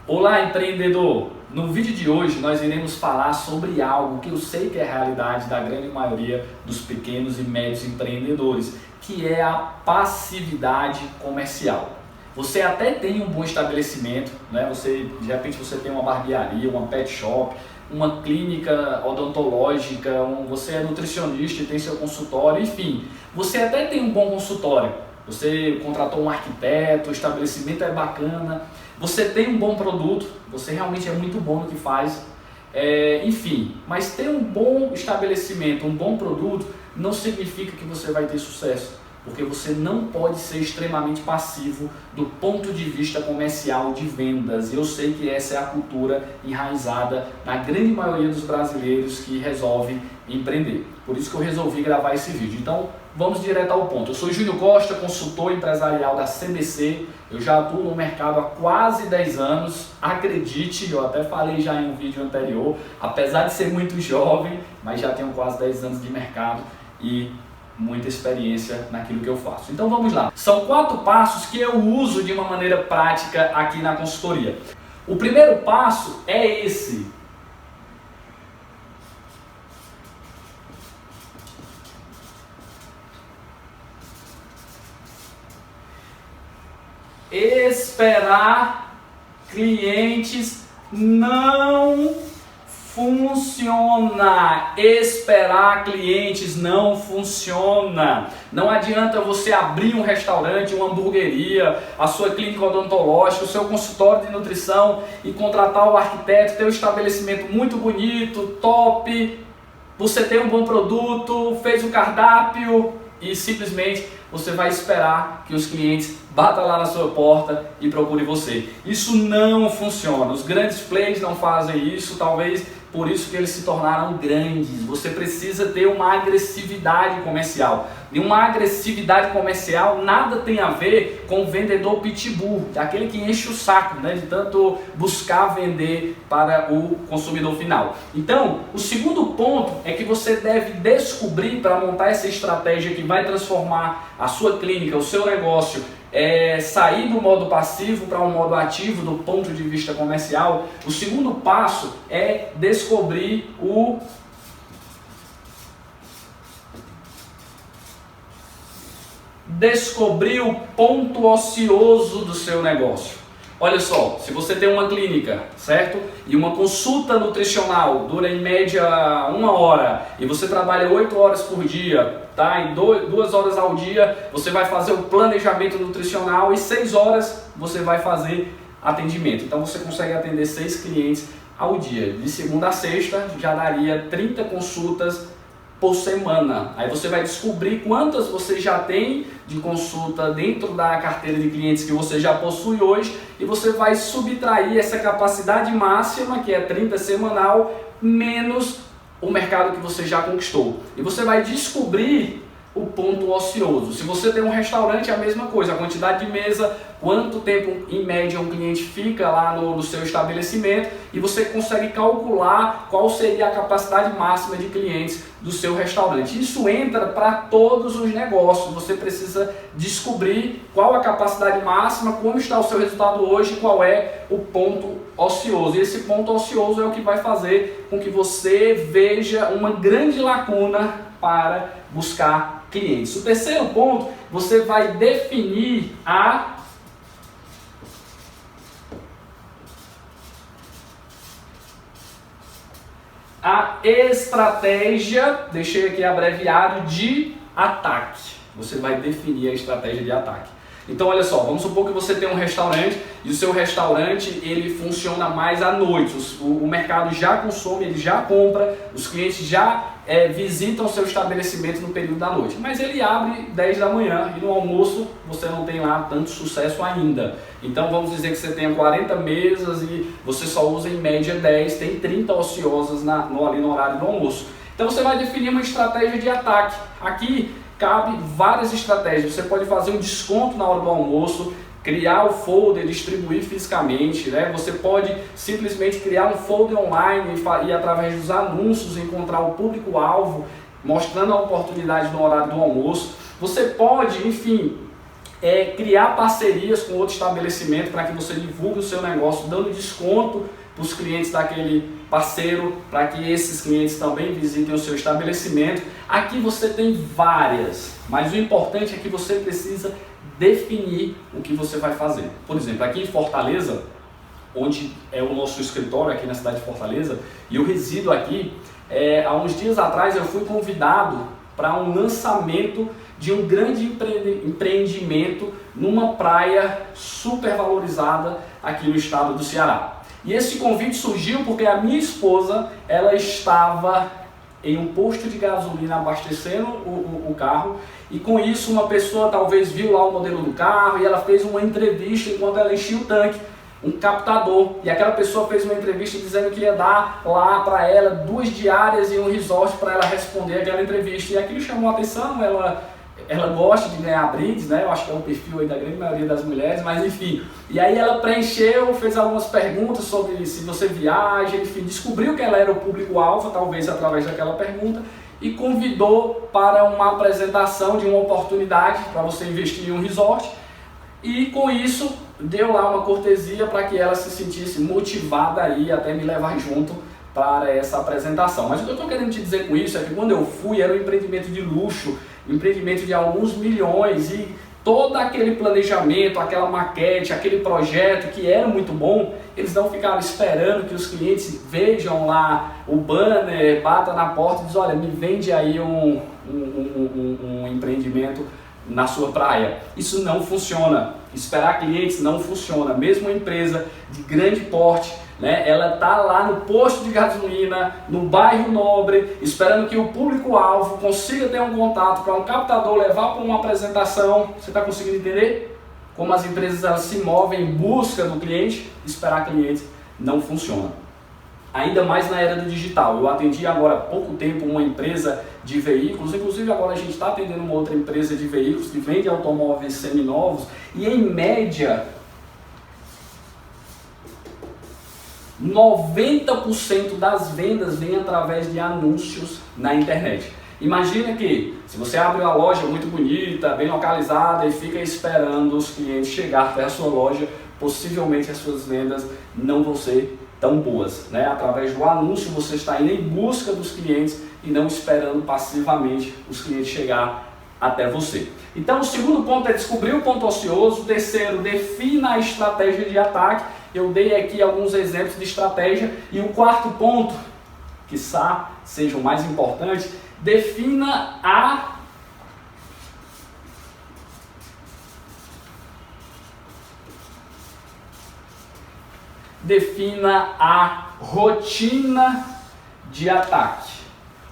Olá, empreendedor! No vídeo de hoje nós iremos falar sobre algo que eu sei que é a realidade da grande maioria dos pequenos e médios empreendedores, que é a passividade comercial. Você até tem um bom estabelecimento, né? De repente você tem uma barbearia, uma pet shop, uma clínica odontológica, você é nutricionista e tem seu consultório, enfim, você até tem um bom consultório. Você contratou um arquiteto, o estabelecimento é bacana, você tem um bom produto, você realmente é muito bom no que faz, enfim, mas ter um bom estabelecimento, um bom produto, não significa que você vai ter sucesso, porque você não pode ser extremamente passivo do ponto de vista comercial de vendas. Eu sei que essa é a cultura enraizada na grande maioria dos brasileiros que resolvem empreender. Por isso que eu resolvi gravar esse vídeo. Então, vamos direto ao ponto. Eu sou Júnior Costa, consultor empresarial da CBC. Eu já atuo no mercado há quase 10 anos. Acredite, eu até falei já em um vídeo anterior, apesar de ser muito jovem, mas já tenho quase 10 anos de mercado e muita experiência naquilo que eu faço. Então vamos lá. São 4 passos que eu uso de uma maneira prática aqui na consultoria. O primeiro passo é esse. Esperar clientes não funciona. Esperar clientes não funciona. Não adianta você abrir um restaurante, uma hamburgueria, a sua clínica odontológica, o seu consultório de nutrição e contratar o arquiteto, ter um estabelecimento muito bonito, top, você tem um bom produto, fez o cardápio e simplesmente você vai esperar que os clientes batam lá na sua porta e procurem você. Isso não funciona. Os grandes players não fazem isso, talvez por isso que eles se tornaram grandes. Você precisa ter uma agressividade comercial. E uma agressividade comercial nada tem a ver com o vendedor pitbull, aquele que enche o saco, né, de tanto buscar vender para o consumidor final. Então, o segundo ponto é que você deve descobrir, para montar essa estratégia que vai transformar a sua clínica, o seu negócio, sair do modo passivo para um modo ativo do ponto de vista comercial. O segundo passo é descobrir o ponto ocioso do seu negócio. Olha só, se você tem uma clínica, certo? E uma consulta nutricional dura em média 1 hora e você trabalha 8 horas por dia, tá? Em 2 horas ao dia você vai fazer o planejamento nutricional e 6 horas você vai fazer atendimento. Então você consegue atender 6 clientes ao dia. De segunda a sexta já daria 30 consultas por semana. Aí você vai descobrir quantas você já tem de consulta dentro da carteira de clientes que você já possui hoje e você vai subtrair essa capacidade máxima, que é 30 semanal, menos o mercado que você já conquistou. E você vai descobrir o ponto ocioso. Se você tem um restaurante, é a mesma coisa, a quantidade de mesa, quanto tempo em média um cliente fica lá no seu estabelecimento e você consegue calcular qual seria a capacidade máxima de clientes do seu restaurante. Isso entra para todos os negócios. Você precisa descobrir qual a capacidade máxima, como está o seu resultado hoje, qual é o ponto ocioso. E esse ponto ocioso é o que vai fazer com que você veja uma grande lacuna para buscar clientes. O terceiro ponto, você vai definir a estratégia, deixei aqui abreviado, de ataque. Você vai definir a estratégia de ataque. Então olha só, vamos supor que você tem um restaurante e o seu restaurante ele funciona mais à noite. O mercado já consome, ele já compra, os clientes já visitam o seu estabelecimento no período da noite. Mas ele abre 10 da manhã e no almoço você não tem lá tanto sucesso ainda. Então vamos dizer que você tenha 40 mesas e você só usa em média 10, tem 30 ociosas ali no horário do almoço. Então você vai definir uma estratégia de ataque. Aqui cabe várias estratégias. Você pode fazer um desconto na hora do almoço, criar o folder, distribuir fisicamente, né? Você pode simplesmente criar um folder online e através dos anúncios encontrar o público-alvo, mostrando a oportunidade no horário do almoço. Você pode, enfim, criar parcerias com outro estabelecimento para que você divulgue o seu negócio, dando desconto para os clientes daquele parceiro, para que esses clientes também visitem o seu estabelecimento. Aqui você tem várias, mas o importante é que você precisa definir o que você vai fazer. Por exemplo, aqui em Fortaleza, onde é o nosso escritório aqui na cidade de Fortaleza, e eu resido aqui, há uns dias atrás eu fui convidado para um lançamento de um grande empreendimento numa praia super valorizada aqui no estado do Ceará. E esse convite surgiu porque a minha esposa, ela estava em um posto de gasolina abastecendo o carro, e com isso uma pessoa talvez viu lá o modelo do carro e ela fez uma entrevista enquanto ela enchia o tanque, um captador, e aquela pessoa fez uma entrevista dizendo que ia dar lá para ela 2 diárias e um resort para ela responder aquela entrevista, e aquilo chamou a atenção. Ela gosta de ganhar brindes, né? Eu acho que é o perfil aí da grande maioria das mulheres, mas enfim. E aí ela preencheu, fez algumas perguntas sobre se você viaja, enfim, descobriu que ela era o público-alvo, talvez através daquela pergunta, e convidou para uma apresentação de uma oportunidade para você investir em um resort. E com isso, deu lá uma cortesia para que ela se sentisse motivada aí até me levar junto para essa apresentação. Mas o que eu estou querendo te dizer com isso é que quando eu fui, era um empreendimento de luxo, um empreendimento de alguns milhões, e todo aquele planejamento, aquela maquete, aquele projeto que era muito bom, eles não ficaram esperando que os clientes vejam lá o banner, bata na porta e diz: olha, me vende aí um empreendimento na sua praia. Isso não funciona. Esperar clientes não funciona. Mesmo uma empresa de grande porte, né, ela está lá no posto de gasolina, no bairro nobre, esperando que o público-alvo consiga ter um contato para um captador levar para uma apresentação. Você está conseguindo entender como as empresas elas se movem em busca do cliente? Esperar cliente não funciona. Ainda mais na era do digital. Eu atendi agora há pouco tempo uma empresa de veículos, inclusive agora a gente está atendendo uma outra empresa de veículos que vende automóveis seminovos, e em média 90% das vendas vem através de anúncios na internet. Imagina que se você abre uma loja muito bonita, bem localizada e fica esperando os clientes chegar até a sua loja, possivelmente as suas vendas não vão ser tão boas, né? Através do anúncio você está indo em busca dos clientes e não esperando passivamente os clientes chegar até você. Então o segundo ponto é descobrir o ponto ocioso. O terceiro, defina a estratégia de ataque. Eu dei aqui alguns exemplos de estratégia. E o quarto ponto, quiçá seja o mais importante, defina a rotina de ataque.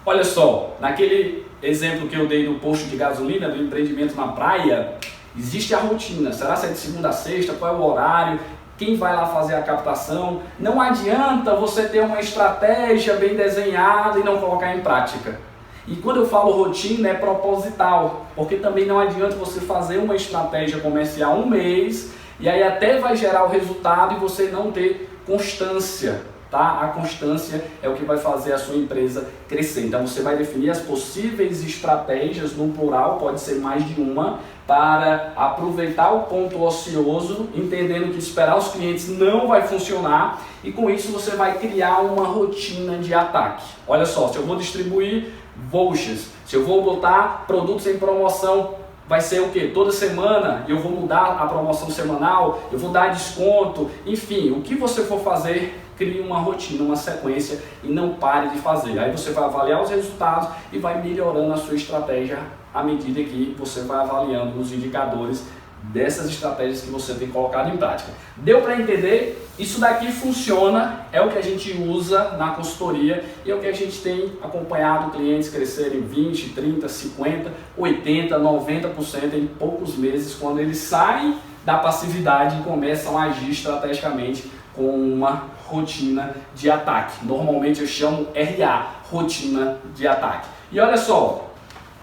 Olha só, naquele exemplo que eu dei do posto de gasolina, do empreendimento na praia, existe a rotina. Será se é de segunda a sexta? Qual é o horário? Quem vai lá fazer a captação? Não adianta você ter uma estratégia bem desenhada e não colocar em prática. E quando eu falo rotina, é proposital, porque também não adianta você fazer uma estratégia comercial um mês e aí até vai gerar o resultado e você não ter constância, tá? A constância é o que vai fazer a sua empresa crescer. Então você vai definir as possíveis estratégias, no plural, pode ser mais de uma, para aproveitar o ponto ocioso, entendendo que esperar os clientes não vai funcionar, e com isso você vai criar uma rotina de ataque. Olha só, se eu vou distribuir vouchers, se eu vou botar produtos em promoção, vai ser o que? Toda semana eu vou mudar a promoção semanal, eu vou dar desconto, enfim, o que você for fazer, crie uma rotina, uma sequência e não pare de fazer. Aí você vai avaliar os resultados e vai melhorando a sua estratégia à medida que você vai avaliando os indicadores dessas estratégias que você tem colocado em prática. Deu para entender? Isso daqui funciona, é o que a gente usa na consultoria e é o que a gente tem acompanhado clientes crescerem 20, 30, 50, 80, 90% em poucos meses, quando eles saem da passividade e começam a agir estrategicamente com uma rotina de ataque. Normalmente eu chamo RA, rotina de ataque. E olha só,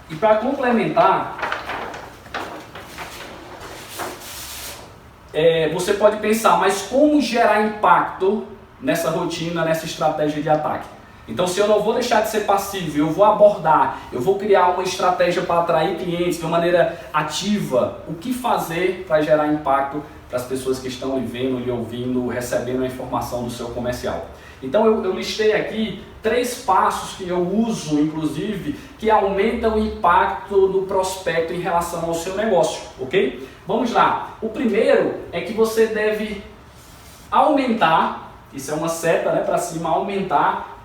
e para complementar, você pode pensar, mas como gerar impacto nessa rotina, nessa estratégia de ataque? Então, se eu não vou deixar de ser passivo, eu vou abordar, eu vou criar uma estratégia para atrair clientes de uma maneira ativa, o que fazer para gerar impacto para as pessoas que estão lhe vendo, lhe ouvindo, recebendo a informação do seu comercial. Então, eu listei aqui 3 passos que eu uso, inclusive, que aumentam o impacto do prospecto em relação ao seu negócio, ok? Vamos lá. O primeiro é que você deve aumentar, isso é uma seta, né, para cima, aumentar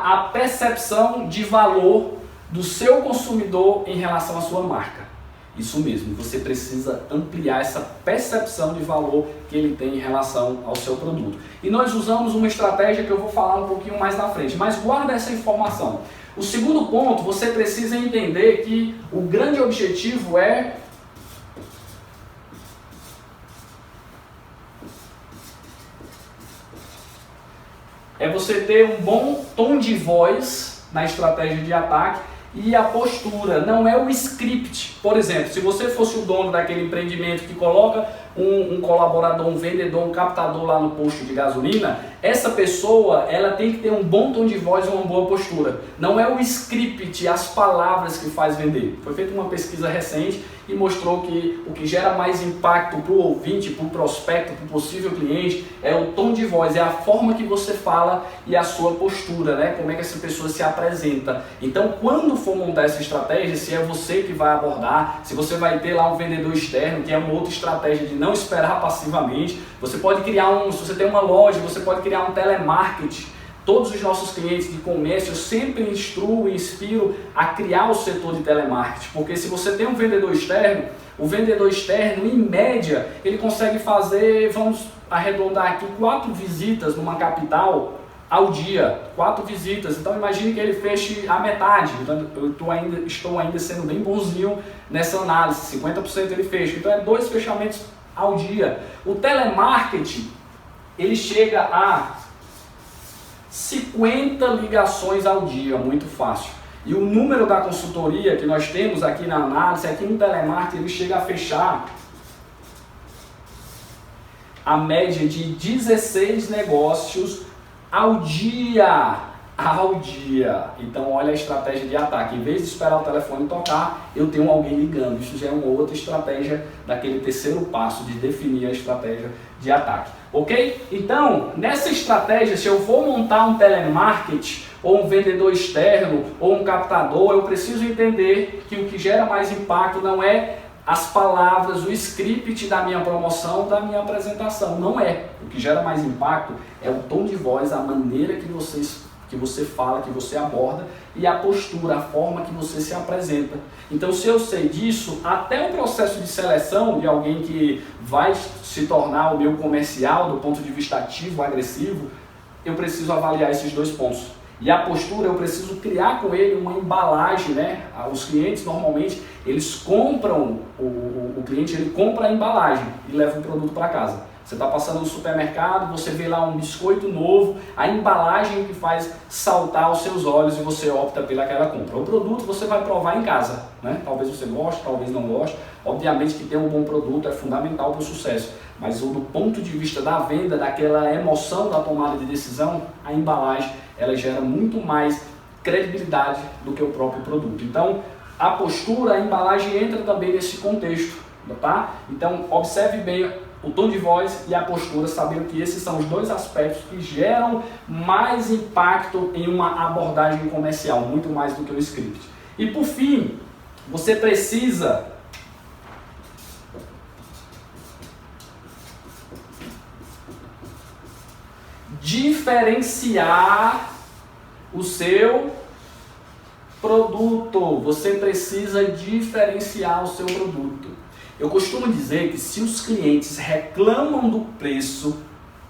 a percepção de valor do seu consumidor em relação à sua marca. Isso mesmo, você precisa ampliar essa percepção de valor que ele tem em relação ao seu produto. E nós usamos uma estratégia que eu vou falar um pouquinho mais na frente, mas guarda essa informação. O segundo ponto, você precisa entender que o grande objetivo é você ter um bom tom de voz na estratégia de ataque e a postura, não é o script. Por exemplo, se você fosse o dono daquele empreendimento que coloca um colaborador, um vendedor, um captador lá no posto de gasolina, essa pessoa ela tem que ter um bom tom de voz e uma boa postura. Não é o script, as palavras que faz vender. Foi feita uma pesquisa recente e mostrou que o que gera mais impacto para o ouvinte, para o prospecto, para o possível cliente, é o tom de voz, é a forma que você fala e a sua postura, né? Como é que essa pessoa se apresenta. Então, quando for montar essa estratégia, se é você que vai abordar, se você vai ter lá um vendedor externo, que é uma outra estratégia de não esperar passivamente, você pode criar se você tem uma loja, você pode criar um telemarketing. Todos os nossos clientes de comércio, eu sempre instruo e inspiro a criar o setor de telemarketing, porque se você tem um vendedor externo, o vendedor externo, em média, ele consegue fazer, vamos arredondar aqui, 4 visitas numa capital ao dia, 4 visitas. Então imagine que ele feche a metade. Então eu estou ainda sendo bem bonzinho nessa análise, 50% ele fecha. Então é 2 fechamentos ao dia. O telemarketing, ele chega a 50 ligações ao dia, muito fácil. E o número da consultoria que nós temos aqui na análise é que no telemarketing ele chega a fechar a média de 16 negócios ao dia. Então olha a estratégia de ataque. Em vez de esperar o telefone tocar, eu tenho alguém ligando. Isso já é uma outra estratégia daquele terceiro passo de definir a estratégia de ataque. Ok? Então, nessa estratégia, se eu vou montar um telemarketing, ou um vendedor externo, ou um captador, eu preciso entender que o que gera mais impacto não é as palavras, o script da minha promoção, da minha apresentação. Não é. O que gera mais impacto é o tom de voz, a maneira que você fala, que você aborda, e a postura, a forma que você se apresenta. Então, se eu sei disso, até o processo de seleção de alguém que vai se tornar o meu comercial do ponto de vista ativo, agressivo, eu preciso avaliar esses 2 pontos. E a postura, eu preciso criar com ele uma embalagem, né? Os clientes, normalmente, eles compram, o cliente ele compra a embalagem e leva o produto para casa. Você está passando no supermercado, você vê lá um biscoito novo, a embalagem que faz saltar os seus olhos e você opta pelaquela compra. O produto você vai provar em casa, né? Talvez você goste, talvez não goste. Obviamente que ter um bom produto é fundamental para o sucesso, mas do ponto de vista da venda, daquela emoção da tomada de decisão, a embalagem ela gera muito mais credibilidade do que o próprio produto. Então, a postura, a embalagem entra também nesse contexto, tá? Então, observe bem o tom de voz e a postura, sabendo que esses são os 2 aspectos que geram mais impacto em uma abordagem comercial, muito mais do que o script. E por fim, você precisa diferenciar o seu produto. Você precisa diferenciar o seu produto. Eu costumo dizer que se os clientes reclamam do preço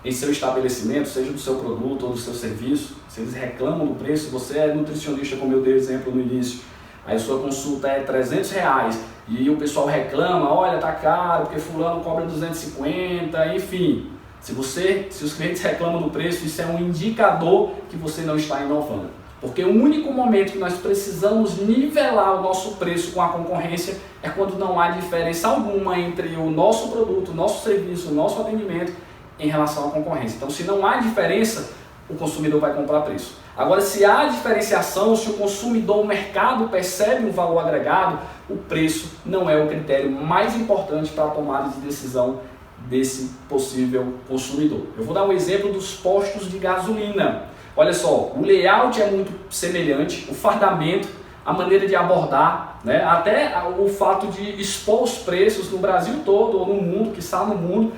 em seu estabelecimento, seja do seu produto ou do seu serviço, se eles reclamam do preço, você é nutricionista, como eu dei exemplo no início, aí sua consulta é R$300 e o pessoal reclama, olha, tá caro, porque fulano cobra 250, enfim. Se os clientes reclamam do preço, isso é um indicador que você não está inovando. Porque o único momento que nós precisamos nivelar o nosso preço com a concorrência é quando não há diferença alguma entre o nosso produto, o nosso serviço, o nosso atendimento em relação à concorrência. Então, se não há diferença, o consumidor vai comprar preço. Agora, se há diferenciação, se o consumidor, o mercado percebe um valor agregado, o preço não é o critério mais importante para a tomada de decisão desse possível consumidor. Eu vou dar um exemplo dos postos de gasolina. Olha só, o layout é muito semelhante, o fardamento, a maneira de abordar, né? Até o fato de expor os preços no Brasil todo ou no mundo, que está no mundo,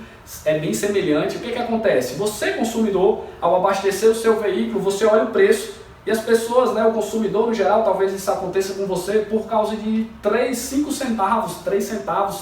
é bem semelhante. O que acontece? Você, consumidor, ao abastecer o seu veículo, você olha o preço e as pessoas, né, o consumidor no geral, talvez isso aconteça com você por causa de 3 centavos,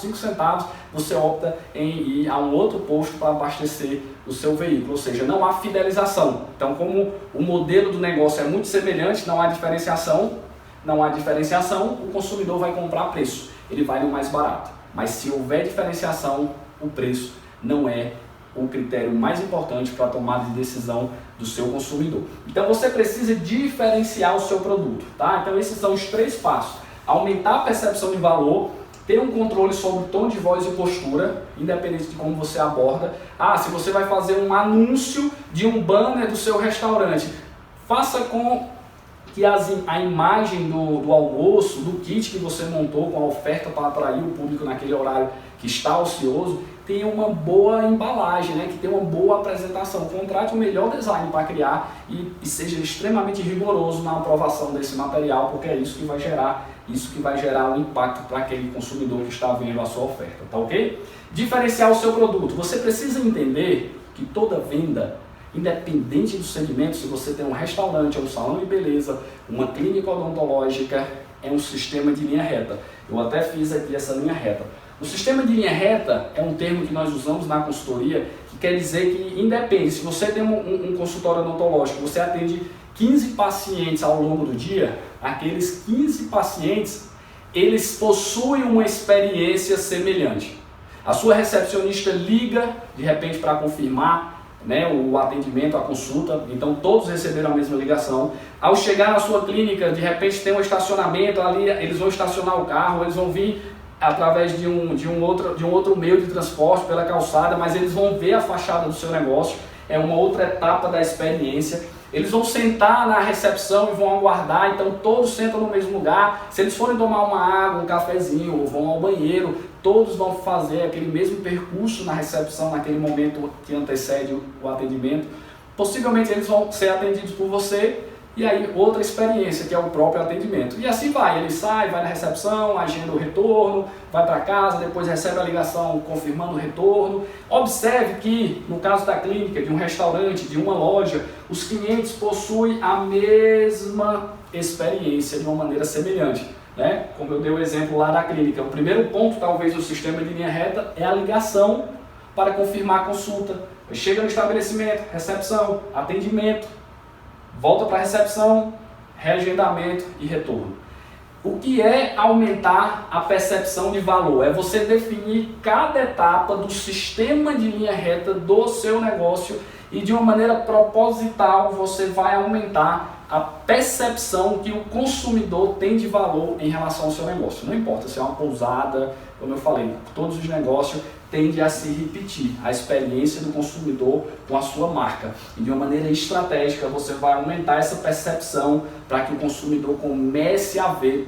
5 centavos, você opta em ir a um outro posto para abastecer o seu veículo, ou seja, não há fidelização. Então, como o modelo do negócio é muito semelhante, não há diferenciação, o consumidor vai comprar a preço, ele vai no mais barato. Mas se houver diferenciação, o preço não é o critério mais importante para a tomada de decisão do seu consumidor. Então você precisa diferenciar o seu produto, tá? Então esses são os 3 passos. Aumentar a percepção de valor, ter um controle sobre o tom de voz e postura, independente de como você aborda. Se você vai fazer um anúncio de um banner do seu restaurante, faça com que a imagem do almoço, do kit que você montou com a oferta para atrair o público naquele horário que está ocioso, tenha uma boa embalagem, né? Que tenha uma boa apresentação. Contrate o melhor design para criar e seja extremamente rigoroso na aprovação desse material, porque é isso que vai gerar um impacto para aquele consumidor que está vendo a sua oferta, tá ok? Diferenciar o seu produto. Você precisa entender que toda venda, independente do segmento, se você tem um restaurante, um salão de beleza, uma clínica odontológica, é um sistema de linha reta. Eu até fiz aqui essa linha reta. O sistema de linha reta é um termo que nós usamos na consultoria, que quer dizer que independe, se você tem um consultório odontológico, você atende 15 pacientes ao longo do dia, aqueles 15 pacientes, eles possuem uma experiência semelhante. A sua recepcionista liga, de repente, para confirmar, né, o atendimento, a consulta, então todos receberam a mesma ligação. Ao chegar na sua clínica, de repente tem um estacionamento ali, eles vão estacionar o carro, eles vão vir através de um outro meio de transporte pela calçada, mas eles vão ver a fachada do seu negócio, é uma outra etapa da experiência. Eles vão sentar na recepção e vão aguardar, então todos sentam no mesmo lugar. Se eles forem tomar uma água, um cafezinho, ou vão ao banheiro, todos vão fazer aquele mesmo percurso na recepção, naquele momento que antecede o atendimento. Possivelmente eles vão ser atendidos por você, e aí outra experiência, que é o próprio atendimento. E assim vai, ele sai, vai na recepção, agenda o retorno, vai para casa, depois recebe a ligação confirmando o retorno. Observe que, no caso da clínica, de um restaurante, de uma loja, os clientes possuem a mesma experiência de uma maneira semelhante, né? Como eu dei o exemplo lá da clínica. O primeiro ponto, talvez, do sistema de linha reta é a ligação para confirmar a consulta. Chega no estabelecimento, recepção, atendimento, volta para a recepção, reagendamento e retorno. O que é aumentar a percepção de valor? É você definir cada etapa do sistema de linha reta do seu negócio e de uma maneira proposital você vai aumentar a percepção que o consumidor tem de valor em relação ao seu negócio. Não importa se é uma pousada, como eu falei, todos os negócios tendem a se repetir a experiência do consumidor com a sua marca. E de uma maneira estratégica você vai aumentar essa percepção para que o consumidor comece a ver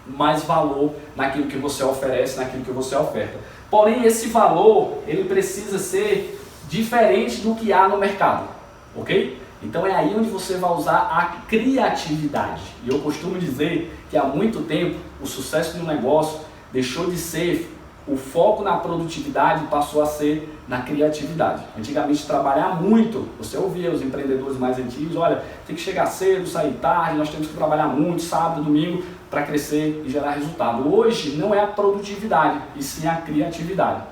mais valor naquilo que você oferece, naquilo que você oferta. Porém, esse valor, ele precisa ser diferente do que há no mercado, ok? Então é aí onde você vai usar a criatividade. E eu costumo dizer que há muito tempo o sucesso do negócio deixou de ser o foco na produtividade e passou a ser na criatividade. Antigamente, trabalhar muito, você ouvia os empreendedores mais antigos, olha, tem que chegar cedo, sair tarde, nós temos que trabalhar muito, sábado, domingo, para crescer e gerar resultado. Hoje não é a produtividade, e sim a criatividade.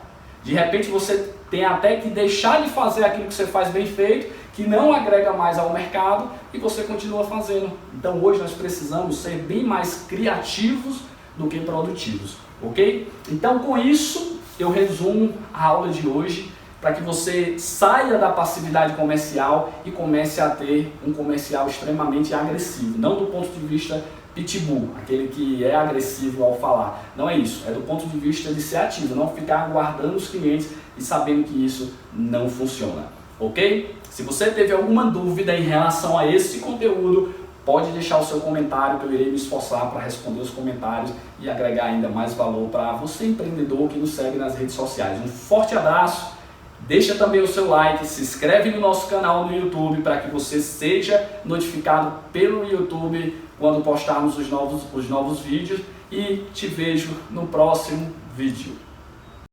De repente você tem até que deixar de fazer aquilo que você faz bem feito, que não agrega mais ao mercado, e você continua fazendo. Então hoje nós precisamos ser bem mais criativos do que produtivos, ok? Então com isso eu resumo a aula de hoje. para que você saia da passividade comercial e comece a ter um comercial extremamente agressivo, não do ponto de vista pitbull, aquele que é agressivo ao falar. Não é isso, é do ponto de vista de ser ativo, não ficar aguardando os clientes e sabendo que isso não funciona, ok? Se você teve alguma dúvida em relação a esse conteúdo, pode deixar o seu comentário que eu irei me esforçar para responder os comentários e agregar ainda mais valor para você empreendedor que nos segue nas redes sociais. Um forte abraço, deixa também o seu like, se inscreve no nosso canal no YouTube para que você seja notificado pelo YouTube quando postarmos os novos vídeos e te vejo no próximo vídeo.